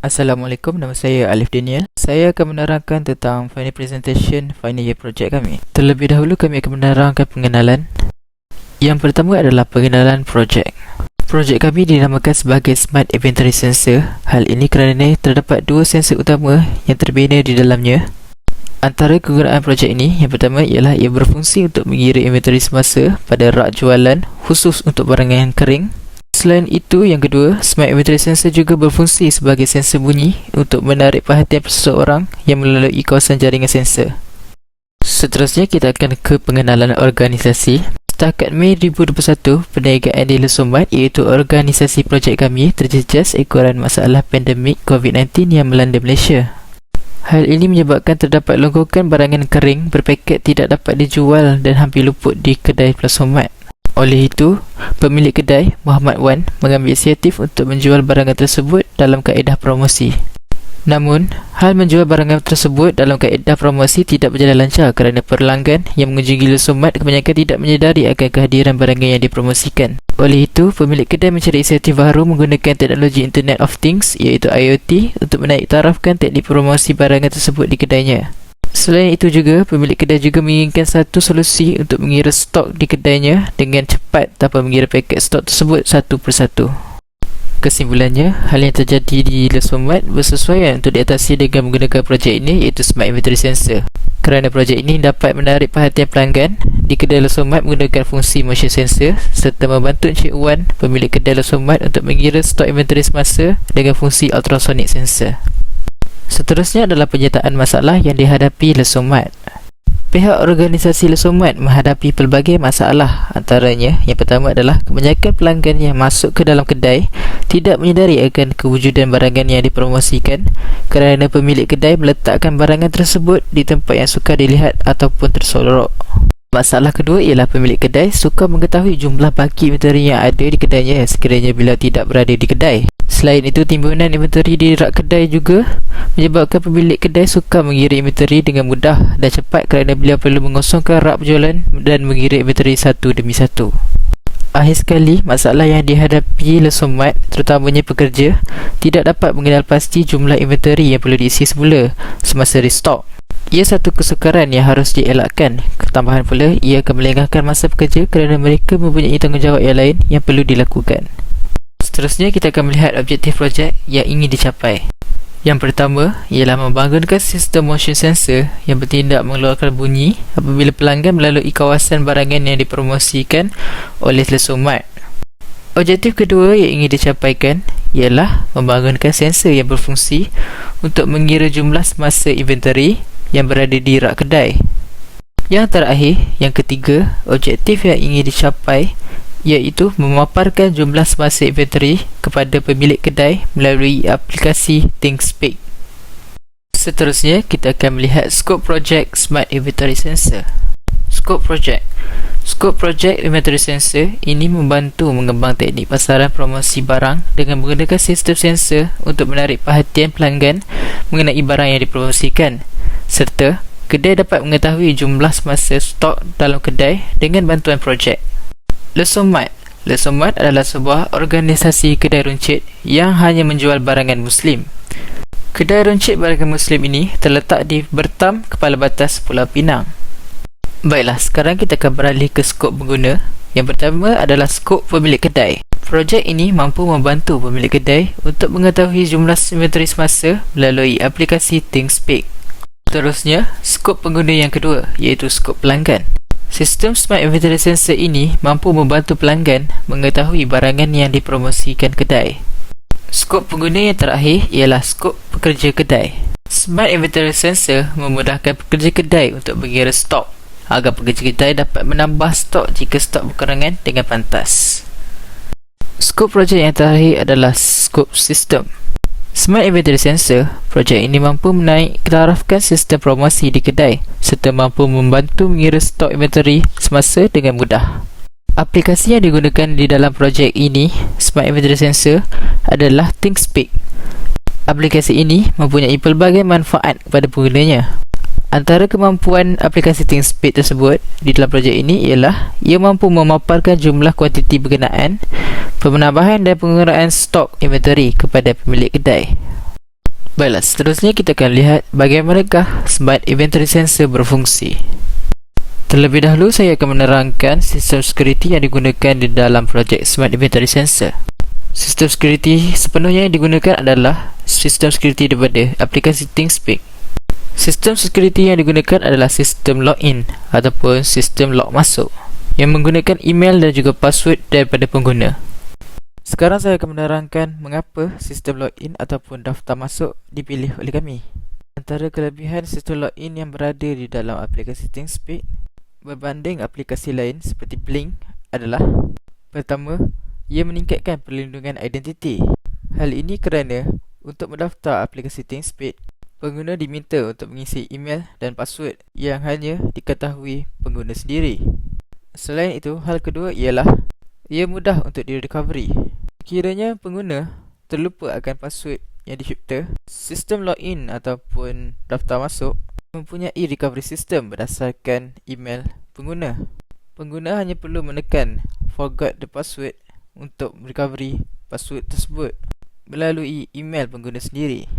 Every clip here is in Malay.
Assalamualaikum, nama saya Alif Daniel. Saya akan menerangkan tentang final presentation final year project kami. Terlebih dahulu kami akan menerangkan pengenalan. Yang pertama adalah pengenalan projek. Projek kami dinamakan sebagai Smart Inventory Sensor. Hal ini kerana terdapat dua sensor utama yang terbina di dalamnya. Antara kegunaan projek ini, yang pertama ialah ia berfungsi untuk mengira inventory semasa pada rak jualan khusus untuk barang yang kering. Selain itu, yang kedua, Smart Inventory Sensor juga berfungsi sebagai sensor bunyi untuk menarik perhatian seseorang yang melalui kawasan jaringan sensor. Seterusnya, kita akan ke pengenalan organisasi. Setakat Mei 2021, perniagaan di Lesomat iaitu organisasi projek kami terjejas ekoran masalah pandemik COVID-19 yang melanda Malaysia. Hal ini menyebabkan terdapat longgokan barangan kering berpaket tidak dapat dijual dan hampir luput di kedai Lesomat. Oleh itu, pemilik kedai, Muhammad Wan, mengambil inisiatif untuk menjual barangan tersebut dalam kaedah promosi. Namun, hal menjual barangan tersebut dalam kaedah promosi tidak berjalan lancar kerana pelanggan yang mengunjungi Lesomat kebanyakan tidak menyedari akan kehadiran barangan yang dipromosikan. Oleh itu, pemilik kedai mencari inisiatif baru menggunakan teknologi Internet of Things iaitu IoT untuk menaik tarafkan teknik promosi barangan tersebut di kedainya. Selain itu juga, pemilik kedai juga menginginkan satu solusi untuk mengira stok di kedainya dengan cepat tanpa mengira paket stok tersebut satu persatu. Kesimpulannya, hal yang terjadi di Lesomat bersesuaian untuk diatasi dengan menggunakan projek ini iaitu Smart Inventory Sensor. Kerana projek ini dapat menarik perhatian pelanggan, di kedai Lesomat menggunakan fungsi motion sensor serta membantu Encik Wan, pemilik kedai Lesomat untuk mengira stok inventory semasa dengan fungsi ultrasonic sensor. Seterusnya adalah penyertaan masalah yang dihadapi Lesomat. Pihak organisasi Lesomat menghadapi pelbagai masalah. Antaranya, yang pertama adalah kebanyakan pelanggan yang masuk ke dalam kedai tidak menyedari akan kewujudan barangan yang dipromosikan kerana pemilik kedai meletakkan barangan tersebut di tempat yang sukar dilihat ataupun tersorok. Masalah kedua ialah pemilik kedai sukar mengetahui jumlah baki inventory yang ada di kedainya sekiranya bila tidak berada di kedai. Selain itu, timbunan inventory di rak kedai juga menyebabkan pemilik kedai sukar mengira inventory dengan mudah dan cepat kerana beliau perlu mengosongkan rak berjualan dan mengira inventory satu demi satu. Akhir sekali, masalah yang dihadapi Lesomat, terutamanya pekerja, tidak dapat mengenal pasti jumlah inventory yang perlu diisi semula semasa restock. Ia satu kesukaran yang harus dielakkan. Ketambahan pula, ia akan melengahkan masa pekerja kerana mereka mempunyai tanggungjawab yang lain yang perlu dilakukan. Seterusnya, kita akan melihat objektif projek yang ingin dicapai. Yang pertama ialah membangunkan sistem motion sensor yang bertindak mengeluarkan bunyi apabila pelanggan melalui kawasan barangan yang dipromosikan oleh Lesomat. Objektif kedua yang ingin dicapaikan ialah membangunkan sensor yang berfungsi untuk mengira jumlah semasa inventory yang berada di rak kedai. Yang terakhir, yang ketiga, objektif yang ingin dicapai iaitu memaparkan jumlah semasa inventory kepada pemilik kedai melalui aplikasi ThinkSpeak. Seterusnya, kita akan melihat skop projek Smart Inventory Sensor. Skop projek Inventory Sensor ini membantu mengembang teknik pasaran promosi barang dengan menggunakan sistem sensor untuk menarik perhatian pelanggan mengenai barang yang dipromosikan, serta kedai dapat mengetahui jumlah semasa stok dalam kedai dengan bantuan projek. Lesomat adalah sebuah organisasi kedai runcit yang hanya menjual barangan Muslim. Kedai runcit barangan Muslim ini terletak di Bertam, Kepala Batas Pulau Pinang. Baiklah, sekarang kita akan beralih ke skop pengguna. Yang pertama adalah skop pemilik kedai. Projek ini mampu membantu pemilik kedai untuk mengetahui jumlah inventory semasa melalui aplikasi ThinkSpeak. Seterusnya, skop pengguna yang kedua iaitu skop pelanggan. Sistem Smart Inventory Sensor ini mampu membantu pelanggan mengetahui barangan yang dipromosikan kedai. Skop pengguna yang terakhir ialah skop pekerja kedai. Smart Inventory Sensor memudahkan pekerja kedai untuk mengira stok agar pekerja kedai dapat menambah stok jika stok berkurangan dengan pantas. Skop projek yang terakhir adalah skop sistem. Smart Inventory Sensor, projek ini mampu menaik tarafkan sistem promosi di kedai serta mampu membantu mengira stok inventory semasa dengan mudah. Aplikasi yang digunakan di dalam projek ini, Smart Inventory Sensor, adalah ThinkSpeak. Aplikasi ini mempunyai pelbagai manfaat kepada penggunanya. Antara kemampuan aplikasi ThinkSpeak tersebut di dalam projek ini ialah ia mampu memaparkan jumlah kuantiti berkenaan, penambahan dan penggunaan stok inventory kepada pemilik kedai. Baiklah, seterusnya kita akan lihat bagaimanakah Smart Inventory Sensor berfungsi. Terlebih dahulu, saya akan menerangkan sistem security yang digunakan di dalam projek Smart Inventory Sensor. Sistem security sepenuhnya yang digunakan adalah sistem security daripada aplikasi ThinkSpeak. Sistem security yang digunakan adalah sistem login ataupun sistem log masuk yang menggunakan email dan juga password daripada pengguna. Sekarang saya akan menerangkan mengapa sistem login ataupun daftar masuk dipilih oleh kami. Antara kelebihan sistem login yang berada di dalam aplikasi ThinkSpeak berbanding aplikasi lain seperti Blink adalah: pertama, ia meningkatkan perlindungan identiti. Hal ini kerana untuk mendaftar aplikasi ThinkSpeak, pengguna diminta untuk mengisi email dan password yang hanya diketahui pengguna sendiri. Selain itu, hal kedua ialah ia mudah untuk di-recovery. Kiranya pengguna terlupa akan password yang dicipta, sistem login ataupun daftar masuk mempunyai recovery system berdasarkan email pengguna. Pengguna hanya perlu menekan forgot the password untuk recovery password tersebut melalui email pengguna sendiri.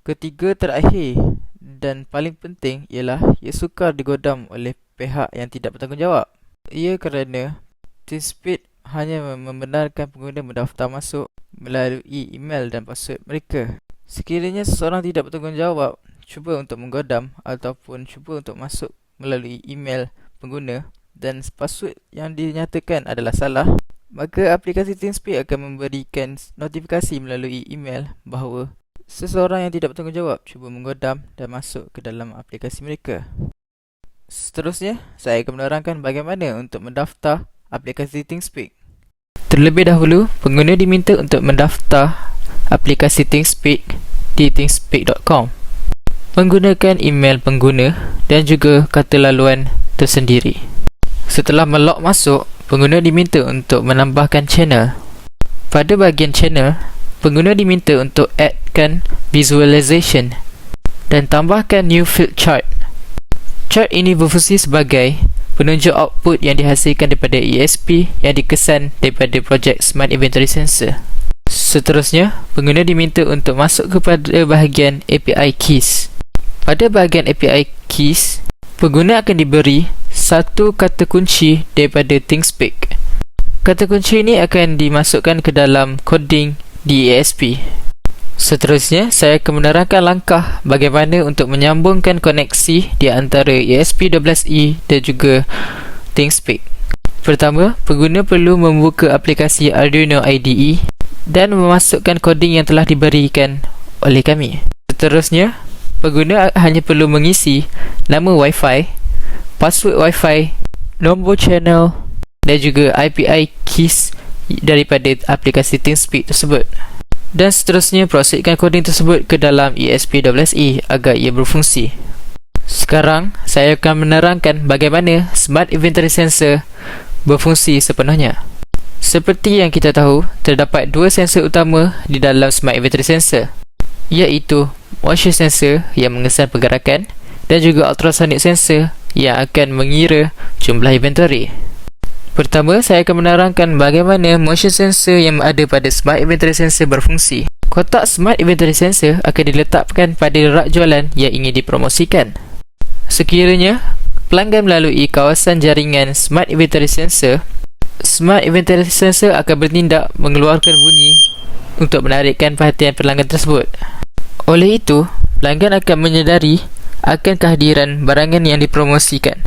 Ketiga terakhir dan paling penting ialah ia sukar digodam oleh pihak yang tidak bertanggungjawab. Ia kerana ThinkSpeak hanya membenarkan pengguna mendaftar masuk melalui email dan password mereka. Sekiranya seseorang tidak bertanggungjawab cuba untuk menggodam ataupun cuba untuk masuk melalui email pengguna dan password yang dinyatakan adalah salah, maka aplikasi ThinkSpeak akan memberikan notifikasi melalui email bahawa seseorang yang tidak bertanggungjawab cuba menggodam dan masuk ke dalam aplikasi mereka. Seterusnya, saya akan menerangkan bagaimana untuk mendaftar aplikasi ThinkSpeak. Terlebih dahulu, pengguna diminta untuk mendaftar aplikasi ThinkSpeak di thinkspeak.com menggunakan email pengguna dan juga kata laluan tersendiri. Setelah melog masuk, pengguna diminta untuk menambahkan channel. Pada bahagian channel, pengguna diminta untuk addkan visualization dan tambahkan new field chart. Chart ini berfungsi sebagai penunjuk output yang dihasilkan daripada ESP yang dikesan daripada projek Smart Inventory Sensor. Seterusnya, pengguna diminta untuk masuk kepada bahagian API Keys. Pada bahagian API Keys, pengguna akan diberi satu kata kunci daripada ThinkSpeak. Kata kunci ini akan dimasukkan ke dalam coding di ESP. Seterusnya, saya akan menerangkan langkah bagaimana untuk menyambungkan koneksi di antara ESP12e dan juga ThinkSpeak. Pertama, pengguna perlu membuka aplikasi Arduino IDE dan memasukkan coding yang telah diberikan oleh kami. Seterusnya, pengguna hanya perlu mengisi nama Wi-Fi, password Wi-Fi, nombor channel dan juga API keys daripada aplikasi ThinkSpeak tersebut. Dan seterusnya, prosedkan coding tersebut ke dalam ESP12e agar ia berfungsi. Sekarang, saya akan menerangkan bagaimana Smart Inventory Sensor berfungsi sepenuhnya. Seperti yang kita tahu, terdapat dua sensor utama di dalam Smart Inventory Sensor, iaitu motion sensor yang mengesan pergerakan dan juga ultrasonic sensor yang akan mengira jumlah inventory. Pertama, saya akan menerangkan bagaimana motion sensor yang ada pada Smart Inventory Sensor berfungsi. Kotak Smart Inventory Sensor akan diletakkan pada rak jualan yang ingin dipromosikan. Sekiranya pelanggan melalui kawasan jaringan Smart Inventory Sensor, Smart Inventory Sensor akan bertindak mengeluarkan bunyi untuk menarikkan perhatian pelanggan tersebut. Oleh itu, pelanggan akan menyedari akan kehadiran barangan yang dipromosikan.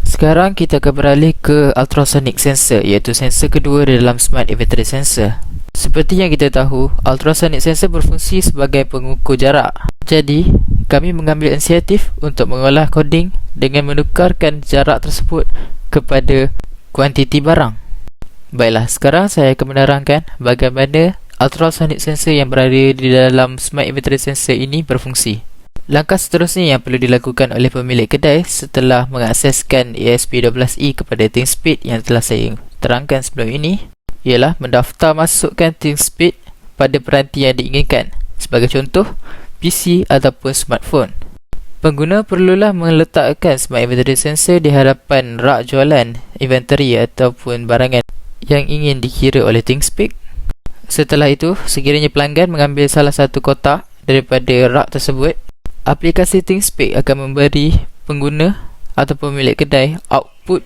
Sekarang kita akan beralih ke ultrasonic sensor, iaitu sensor kedua di dalam Smart Inventory Sensor. Seperti yang kita tahu, ultrasonic sensor berfungsi sebagai pengukur jarak. Jadi, kami mengambil inisiatif untuk mengolah coding dengan menukarkan jarak tersebut kepada kuantiti barang. Baiklah, sekarang saya akan menerangkan bagaimana ultrasonic sensor yang berada di dalam Smart Inventory Sensor ini berfungsi. Langkah seterusnya yang perlu dilakukan oleh pemilik kedai setelah mengakseskan ESP12e kepada ThinkSpeak yang telah saya terangkan sebelum ini ialah mendaftar masukkan ThinkSpeak pada peranti yang diinginkan, sebagai contoh PC ataupun smartphone. Pengguna perlulah meletakkan Smart Inventory Sensor di hadapan rak jualan inventory ataupun barangan yang ingin dikira oleh ThinkSpeak. Setelah itu, sekiranya pelanggan mengambil salah satu kotak daripada rak tersebut, aplikasi ThinkSpeak akan memberi pengguna atau pemilik kedai output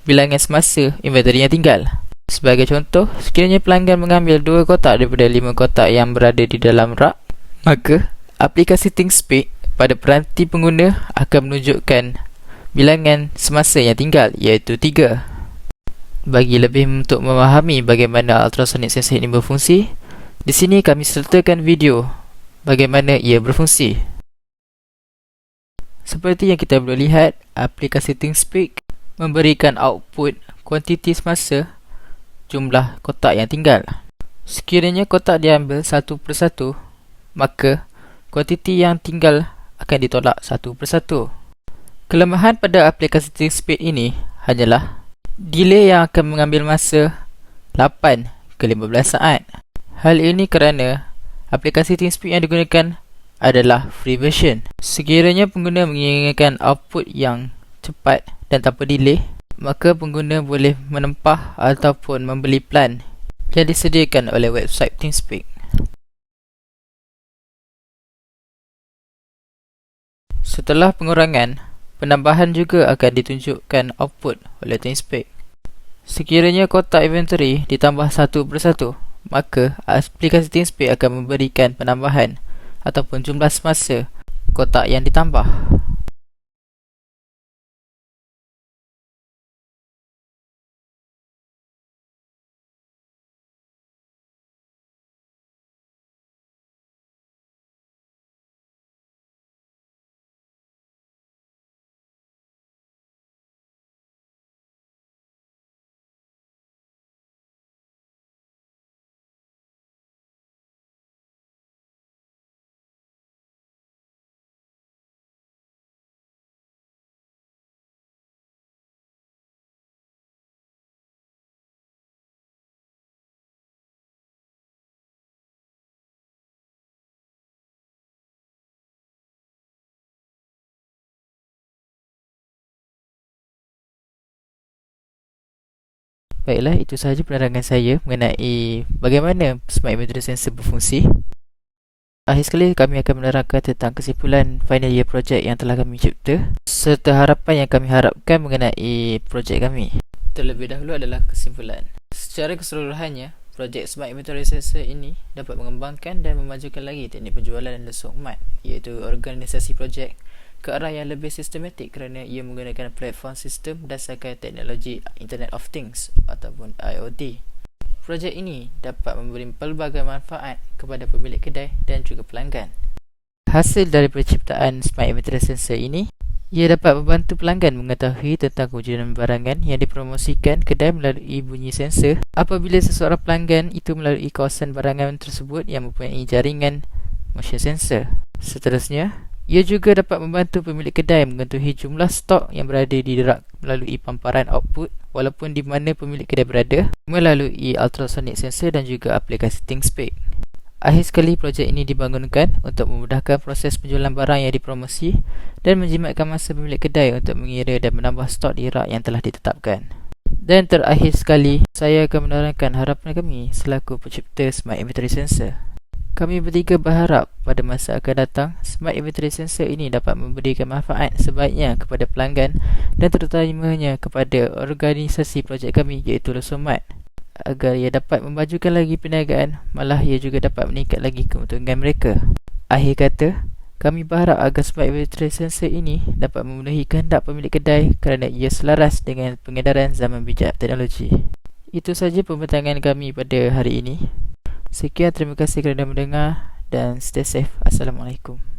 bilangan semasa inventory yang tinggal. Sebagai contoh, sekiranya pelanggan mengambil 2 kotak daripada 5 kotak yang berada di dalam rak, maka aplikasi ThinkSpeak pada peranti pengguna akan menunjukkan bilangan semasa yang tinggal, iaitu 3. Bagi lebih untuk memahami bagaimana ultrasonic sensor ini berfungsi, di sini kami sertakan video bagaimana ia berfungsi. Seperti yang kita boleh lihat, aplikasi ThinkSpeak memberikan output kuantiti semasa jumlah kotak yang tinggal. Sekiranya kotak diambil satu persatu, maka kuantiti yang tinggal akan ditolak satu persatu. Kelemahan pada aplikasi ThinkSpeak ini hanyalah delay yang akan mengambil masa 8 ke 15 saat. Hal ini kerana aplikasi ThinkSpeak yang digunakan adalah free version. Sekiranya pengguna menginginkan output yang cepat dan tanpa delay, maka pengguna boleh menempah ataupun membeli plan yang disediakan oleh website ThinkSpeak. Setelah pengurangan, penambahan juga akan ditunjukkan output oleh ThinkSpeak. Sekiranya kotak inventory ditambah satu persatu, maka aplikasi ThinkSpeak akan memberikan penambahan ataupun jumlah semasa kotak yang ditambah. Baiklah, itu sahaja penerangan saya mengenai bagaimana Smart Inventory Sensor berfungsi. Akhir sekali, kami akan menerangkan tentang kesimpulan final year project yang telah kami cipta serta harapan yang kami harapkan mengenai projek kami. Terlebih dahulu adalah kesimpulan. Secara keseluruhannya, projek Smart Inventory Sensor ini dapat mengembangkan dan memajukan lagi teknik penjualan dan sokmat, iaitu organisasi projek ke arah yang lebih sistematik kerana ia menggunakan platform sistem berdasarkan teknologi Internet of Things ataupun IoT. Projek ini dapat memberi pelbagai manfaat kepada pemilik kedai dan juga pelanggan. Hasil dari penciptaan Smart Inventory Sensor ini, ia dapat membantu pelanggan mengetahui tentang kewujudan barangan yang dipromosikan kedai melalui bunyi sensor apabila seseorang pelanggan itu melalui kawasan barangan tersebut yang mempunyai jaringan motion sensor. Seterusnya, ia juga dapat membantu pemilik kedai mengetahui jumlah stok yang berada di rak melalui pamparan output walaupun di mana pemilik kedai berada melalui ultrasonic sensor dan juga aplikasi ThinkSpeak. Akhir sekali, projek ini dibangunkan untuk memudahkan proses penjualan barang yang dipromosi dan menjimatkan masa pemilik kedai untuk mengira dan menambah stok di rak yang telah ditetapkan. Dan terakhir sekali, saya akan menerangkan harapan kami selaku pencipta Smart Inventory Sensor. Kami bertiga berharap pada masa akan datang, Smart Inventory Sensor ini dapat memberikan manfaat sebaiknya kepada pelanggan dan terutamanya kepada organisasi projek kami iaitu Losomat, agar ia dapat memajukan lagi perniagaan, malah ia juga dapat meningkat lagi keuntungan mereka. Akhir kata, kami berharap agar Smart Inventory Sensor ini dapat memenuhi kehendak pemilik kedai kerana ia selaras dengan pengedaran zaman bijak teknologi. Itu sahaja pembentangan kami pada hari ini. Sekian, terima kasih kerana mendengar dan stay safe. Assalamualaikum.